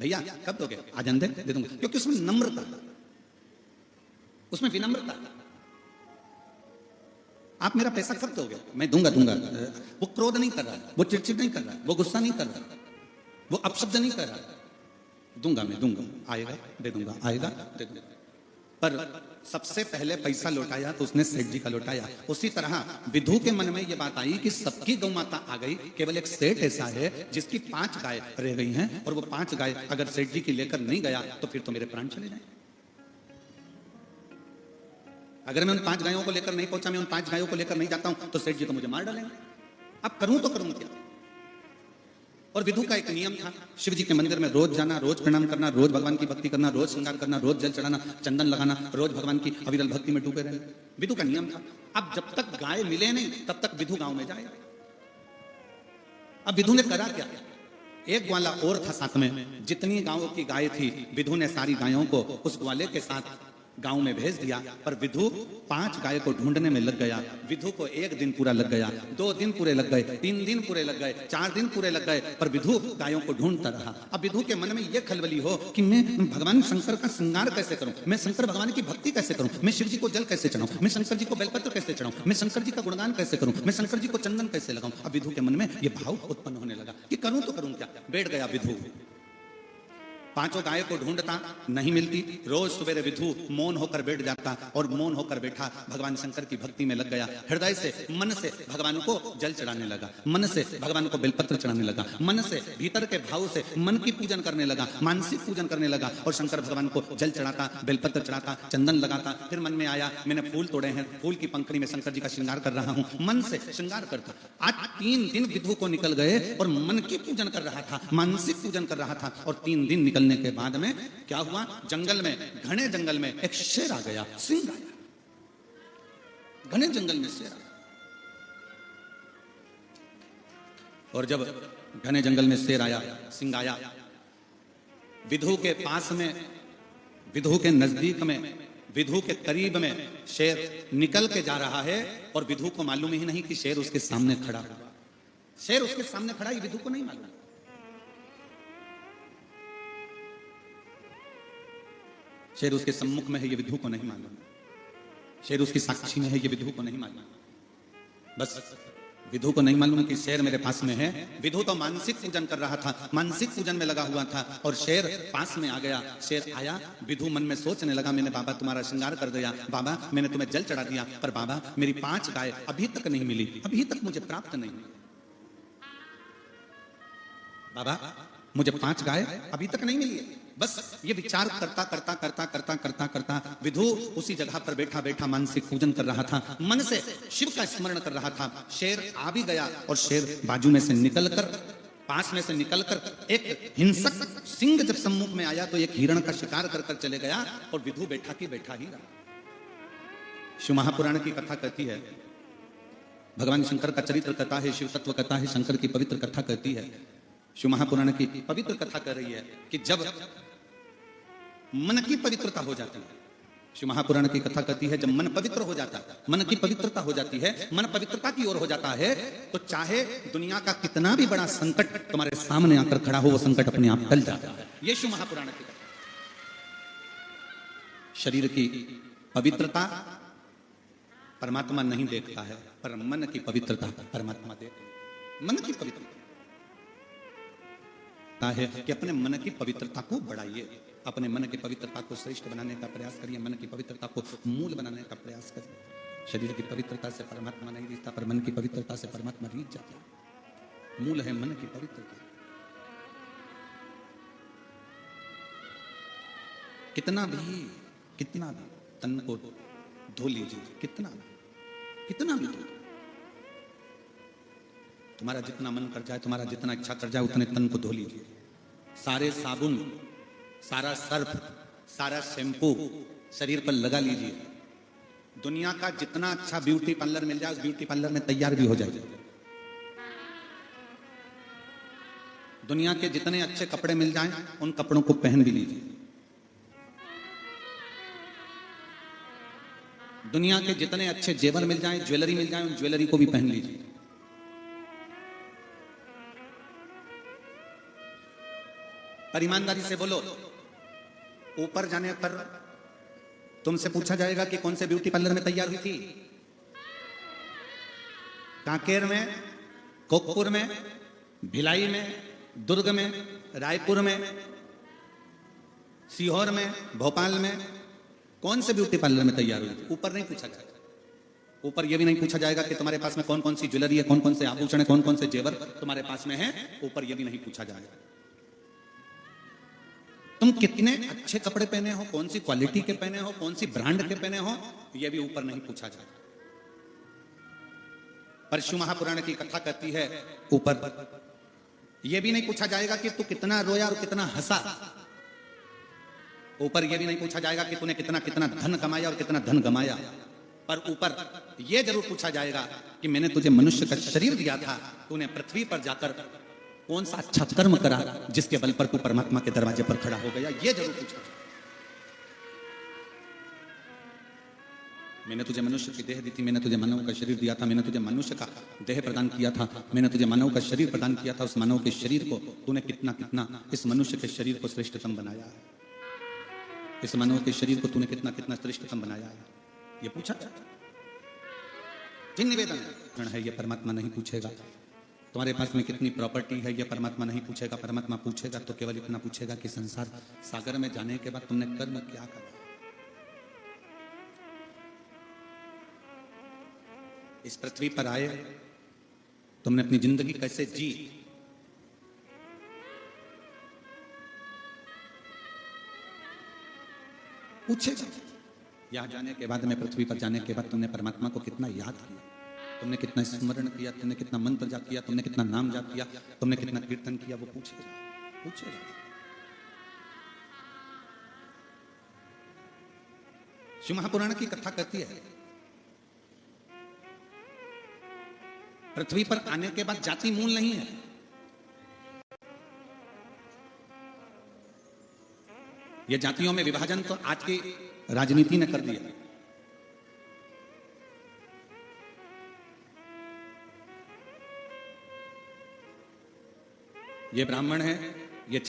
भैया कब दोगे? आज अंधे दे दूंगा, क्योंकि उसमें नम्रता, उसमें विनम्रता। आप मेरा पैसा कब दोगे? मैं दूंगा दूंगा। वो क्रोध नहीं कर रहा, वो चिड़चिड़ नहीं कर रहा, वो गुस्सा नहीं कर रहा, वो अपशब्द नहीं कर रहा। दूंगा, मैं दूंगा, आएगा दे दूंगा, आएगा दे दूंगा। पर सबसे पहले पैसा लौटाया तो उसने सेठ जी का लौटाया। उसी तरह विधु के मन में यह बात आई कि सबकी गौ माता आ गई, केवल एक सेठ ऐसा है जिसकी 5 गाय रह गई हैं, और वो 5 गाय अगर सेठ जी की लेकर नहीं गया तो फिर तो मेरे प्राण चले जाएं। अगर मैं उन 5 गायों को लेकर नहीं पहुंचा, मैं उन 5 गायों को लेकर नहीं जाता हूं तो सेठ जी तो मुझे मार डालेंगे। अब करूं तो करूं क्या? और विधु का एक नियम था, शिव जी के मंदिर में रोज जाना, रोज प्रणाम करना, रोज भगवान की भक्ति करना, रोज श्रृंगार करना, रोज जल चढ़ाना, चंदन लगाना, रोज भगवान की अविरल भक्ति में डूबे रहना, विधु का नियम था। अब जब तक गाय मिले नहीं तब तक विधु गांव में जाएगा। अब विधु ने करा क्या? एक ग्वाला और था साथ में, जितनी गांवों की गाय थी विधु ने सारी गायों को उस ग्वाले के साथ गांव में भेज दिया। पर विधु 5 गाय को ढूंढने में लग गया। विधु को 1 दिन पूरा लग गया, 2 दिन पूरे लग गए, 3 दिन पूरे लग गए, 4 दिन पूरे लग गए, पर विधु गायों को ढूंढता रहा। अब विधु के मन में यह खलबली हो कि मैं भगवान शंकर का श्रृंगार कैसे करूं, मैं शंकर भगवान की भक्ति कैसे करूं, मैं शिव जी को जल कैसे चढ़ाऊं, मैं शंकर जी को बेलपत्र कैसे चढ़ाऊं, मैं शंकर जी का गुणगान कैसे करूं, मैं शंकर जी को चंदन कैसे लगाऊं। अब विधु के मन में यह भाव उत्पन्न होने लगा कि करूं तो करूं क्या। बैठ गया विधु, 5 गाय को ढूंढता, नहीं मिलती। रोज सवेरे विधु मौन होकर बैठ जाता और मौन होकर बैठा भगवान शंकर की भक्ति में लग गया। हृदय से, मन से भगवान को जल चढ़ाने लगा, मन से भगवान को बेलपत्र चढ़ाने लगा, मन से भीतर के भाव से मन की पूजन करने लगा, मानसिक पूजन करने लगा और शंकर भगवान को जल चढ़ाता, बेलपत्र चढ़ाता, चंदन लगाता। फिर मन में आया मैंने फूल तोड़े हैं, फूल की पंखड़ी में शंकर जी का श्रृंगार कर रहा हूं, मन से श्रृंगार करता। आज 3 दिन विधु को निकल गए और मन की पूजन कर रहा था, मानसिक पूजन कर रहा था। और 3 दिन निकलने के बाद में क्या हुआ? जंगल में, घने जंगल में एक शेर आ गया, सिंह आया, घने जंगल में शेर आया। और जब घने जंगल में शेर आया, सिंह आया, विधु के पास में, विधु के नजदीक में, विधु के करीब में शेर निकल के जा रहा है और विधु को मालूम ही नहीं कि शेर उसके सामने खड़ा हुआ। शेर उसके सामने खड़ा, ये विधु को नहीं मालूम। शेर उसके सम्मुख में है, ये विधु को नहीं मालूम। शेर उसकी साक्षी में है, ये विधु को नहीं मालूम। बस विधु को नहीं मालूम कि शेर मेरे पास में है। विधु तो मानसिक पूजन कर रहा था, मानसिक पूजन में लगा हुआ था और शेर पास में आ गया। शेर आया, विधु मन में सोचने लगा मैंने बाबा तुम्हारा श्रृंगार कर दिया, बाबा मैंने तुम्हें जल चढ़ा दिया, पर बाबा मेरी 5 गाय अभी तक नहीं मिली, अभी तक मुझे प्राप्त नहीं हुई। बाबा मुझे 5 गाय अभी तक नहीं मिली है। बस ये विचार करता करता करता करता करता करता विधु उसी जगह पर बैठा बैठा मानसिक पूजन कर रहा था, मन से शिव का स्मरण कर रहा था। शेर आ भी गया और शेर बाजू में से निकलकर, पास में से निकलकर एक हिंसक सिंह जब सम्मुख में आया तो एक हिरण का शिकार कर कर चले गया और विधु बैठा की बैठा ही रहा। शिव महापुराण की कथा कहती है, भगवान शंकर का चरित्र कथा है, शिव तत्व कथा है, शंकर की पवित्र कथा कहती है। शिव महापुराण की पवित्र कथा कर रही है कि जब मन की पवित्रता हो जाती है, शिव महापुराण की कथा कहती है जब मन पवित्र हो जाता है, मन की पवित्रता हो जाती है, मन पवित्रता की ओर हो जाता है, तो चाहे दुनिया का कितना भी बड़ा संकट तुम्हारे सामने आकर खड़ा हो, वो संकट अपने आप टल जाता है। ये शिव महापुराण की कथा। शरीर की पवित्रता परमात्मा नहीं देखता है, पर मन की पवित्रता परमात्मा देखता है। मन की पवित्रता है कि अपने मन की पवित्रता को बढ़ाइए, अपने मन की पवित्रता को श्रेष्ठ बनाने का प्रयास करिए, मन की पवित्रता को मूल बनाने का प्रयास करिए। शरीर की पवित्रता से परमात्मा नहीं रिश्ता, पर मन की पवित्रता से परमात्मा रीझ जाता है। मूल है मन की पवित्रता। कितना भी तन को धो लीजिए, कितना भी धो, तुम्हारा जितना मन कर जाए, तुम्हारा जितना इच्छा कर जाए, उतने तन को धो लीजिए। सारे साबुन, सारा सर्फ, सारा शैम्पू शरीर पर लगा लीजिए। दुनिया का जितना अच्छा ब्यूटी पार्लर मिल जाए, उस ब्यूटी पार्लर में तैयार भी हो जाए। दुनिया के जितने अच्छे कपड़े मिल जाएं, उन कपड़ों को पहन भी लीजिए। दुनिया के जितने अच्छे जेवर मिल जाएं, ज्वेलरी मिल जाए, उन ज्वेलरी को भी पहन लीजिए। पर ईमानदारी से बोलो, ऊपर जाने पर तुमसे पूछा जाएगा कि कौन से ब्यूटी पार्लर में तैयार हुई थी? कांकेर में, कोकपुर में, भिलाई में, दुर्ग में, रायपुर में, सीहोर में, भोपाल में, कौन से ब्यूटी पार्लर में तैयार हुई थी? ऊपर नहीं पूछा जाएगा। ऊपर यह भी नहीं पूछा जाएगा कि तुम्हारे पास में कौन कौन सी ज्वेलरी है, कौन कौन से आभूषण है, कौन कौन से जेवर तुम्हारे पास में है। ऊपर यह भी नहीं पूछा जाएगा। तुम कितने अच्छे कपड़े पहने हो, कौन सी क्वालिटी के पहने हो, कौन सी ब्रांड के पहने हो, यह भी ऊपर नहीं पूछा जाएगा। पर शिव महापुराण की कथा कहती है, ऊपर यह भी नहीं पूछा जाएगा कि तू कितना रोया और कितना हंसा। ऊपर यह भी नहीं पूछा जाएगा कि तूने कितना कितना धन कमाया और कितना धन गमाया। पर ऊपर यह जरूर पूछा जाएगा कि मैंने तुझे मनुष्य का शरीर दिया था, तूने पृथ्वी पर जाकर कौन सा अच्छा कर्म करा जिसके बल पर तू परमात्मा के दरवाजे पर खड़ा हो गया। यह जरूर पूछा जाएगा। मैंने तुझे मनुष्य की देह दी थी, मैंने तुझे मानव का शरीर दिया था, मैंने तुझे मनुष्य का देह प्रदान किया था, मैंने तुझे मानव का शरीर प्रदान किया था। उस मानव के शरीर को तूने कितना कितना इस मनुष्य के शरीर को श्रेष्ठतम बनाया है। इस मानव के शरीर को तूने कितना कितना श्रेष्ठतम बनाया है। ये पूछा जिन निवेदन है, ये परमात्मा नहीं पूछेगा। तुम्हारे पास में कितनी प्रॉपर्टी है, ये परमात्मा नहीं पूछेगा। परमात्मा पूछेगा तो केवल इतना पूछेगा कि संसार सागर में जाने के बाद तुमने कर्म क्या करा, इस पृथ्वी पर आए तुमने अपनी जिंदगी कैसे जी। पूछेगा। यहां जाने के बाद में, पृथ्वी पर जाने के बाद तुमने परमात्मा को कितना याद किया, तुमने कितना स्मरण किया, तुमने कितना मंत्र जाप किया, तुमने कितना नाम जाप किया, तुमने कितना कीर्तन किया। वो पूछेगा, पूछेगा। शिव महापुराण की कथा कहती है, पृथ्वी पर आने के बाद जाति मूल नहीं है। यह जातियों में विभाजन तो आज की राजनीति ने कर दिया। ये ब्राह्मण है,